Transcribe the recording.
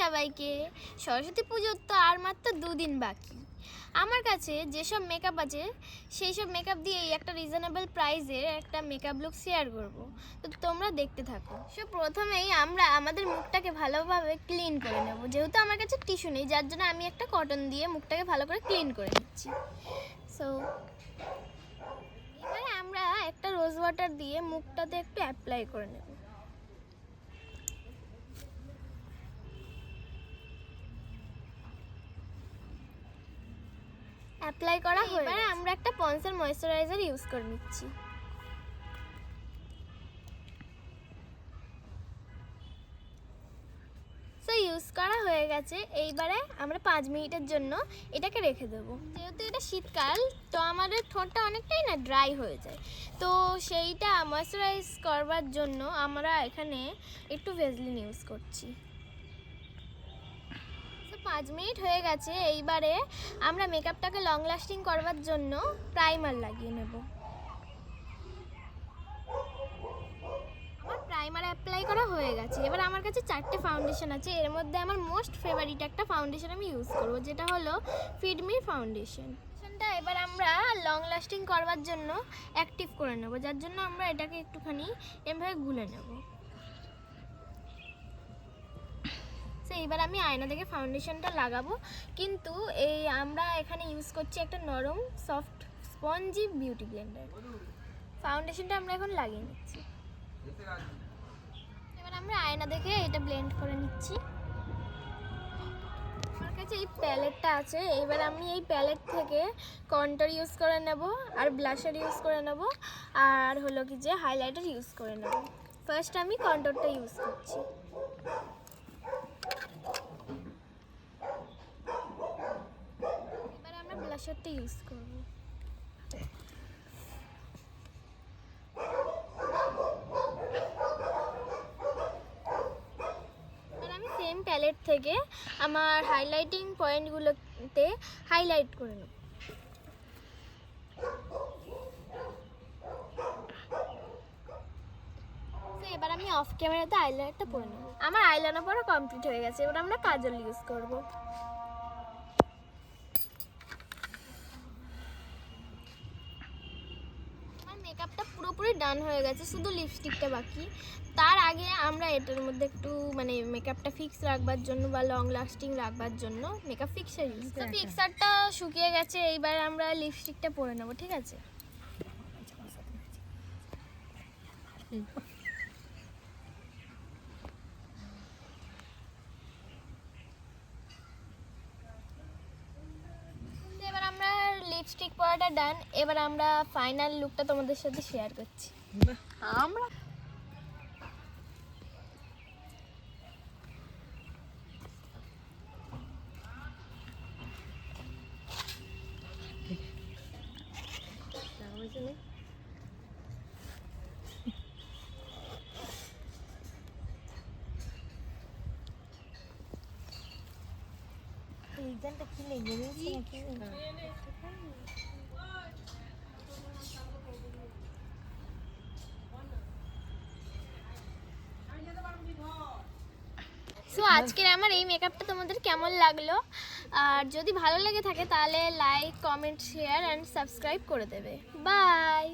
সবাইকে। সরস্বতী পুজোর তো আর মাত্র 2 দিন বাকি। আমার কাছে যেসব মেকআপ আছে সেই সব মেকআপ দিয়েই একটা রিজনেবল প্রাইসের একটা মেকআপ লুক শেয়ার করব। তো তোমরা দেখতে থাকো। সো প্রথমেই আমরা আমাদের মুখটাকে ভালোভাবে ক্লিন করে নেব। যেহেতু আমার কাছে টিস্যু নেই, যার জন্য আমি একটা কটন দিয়ে মুখটাকে ভালো করে ক্লিন করে নিচ্ছি। সো এবারে আমরা একটা রোজ ওয়াটার দিয়ে মুখটাতে একটু অ্যাপ্লাই করে নেব। অ্যাপ্লাই করা হয়ে এবারে আমরা একটা পন্সের ময়েশ্চারাইজার ইউজ করে নিচ্ছি। সো ইউজ করা হয়ে গেছে। এইবারে আমরা 5 মিনিটের জন্য এটাকে রেখে দেবো। যেহেতু এটা শীতকাল, তো আমাদের ঠোঁটটা অনেকটাই না ড্রাই হয়ে যায়, তো সেইটা ময়েশ্চারাইজ করবার জন্য আমরা এখানে একটু ভেজলিন ইউজ করছি। 5 মিনিট হয়ে গেছে। এইবারে আমরা মেকআপটাকে লং লাস্টিং করবার জন্য প্রাইমার লাগিয়ে নেব। আমার প্রাইমার অ্যাপ্লাই করা হয়ে গেছে। এবার আমার কাছে 4টে ফাউন্ডেশন আছে। এর মধ্যে আমার মোস্ট ফেভারিট একটা ফাউন্ডেশন আমি ইউজ করব, যেটা হলো ফিটমি ফাউন্ডেশন। এবার আমরা লং লাস্টিং করবার জন্য অ্যাক্টিভ করে নেব, যার জন্য আমরা এটাকে একটুখানি এভাবে গুলে নেব। এবার আমি আয়না থেকে ফাউন্ডেশনটা লাগাবো, কিন্তু আমরা এখানে ইউজ করছি একটা নরম সফট স্পঞ্জি বিউটি ব্লেন্ডার। ফাউন্ডেশনটা আমরা এখন লাগিয়ে নিচ্ছি। এবার আমরা আয়না দেখে এটা ব্লেন্ড করে নিচ্ছি। আমার কাছে এই প্যালেটটা আছে। এবার আমি এই প্যালেট থেকে কন্টুর ইউজ করে নেব, আর ব্লাশার ইউজ করে নেব, আর হলো কি যে হাইলাইটার ইউজ করে নেব। ফার্স্ট আমি কন্টুরটা ইউজ করছি। এবার আমরা ব্লাশারটা ইউজ করব। সেম প্যালেট থেকে আমার হাইলাইটিং পয়েন্টগুলোতে হাইলাইট করে নেব। এবার আমি অফ ক্যামেরাতে আইলাইনারটা পরে নেব। আমার আইলাইনার পরা কমপ্লিট হয়ে গেছে। এবার আমরা কাজল ইউজ করব। আমার মেকআপটা পুরোপুরি ডান হয়ে গেছে, শুধু লিপস্টিকটা বাকি। তার আগে আমরা এটার মধ্যে একটু মেকআপটা ফিক্স রাখবার জন্য বা লং লাস্টিং রাখবার জন্য মেকআপ ফিক্সার ইউজ করি। ফিক্সারটা শুকিয়ে গেছে। এইবার আমরা লিপস্টিকটা পরে নেব, ঠিক আছে? এবার আমরা লিপস্টিক পরাটা ডান। এবার আমরা ফাইনাল লুকটা তোমাদের সাথে শেয়ার করছি। আমরা এইখানটা কি লেগে রয়েছে নাকি? সো আজকের আমার এই মেকআপটা তোমাদের কেমন লাগলো? আর যদি ভালো লেগে থাকে তাহলে like, comment, share and subscribe করে দেবে। বাই।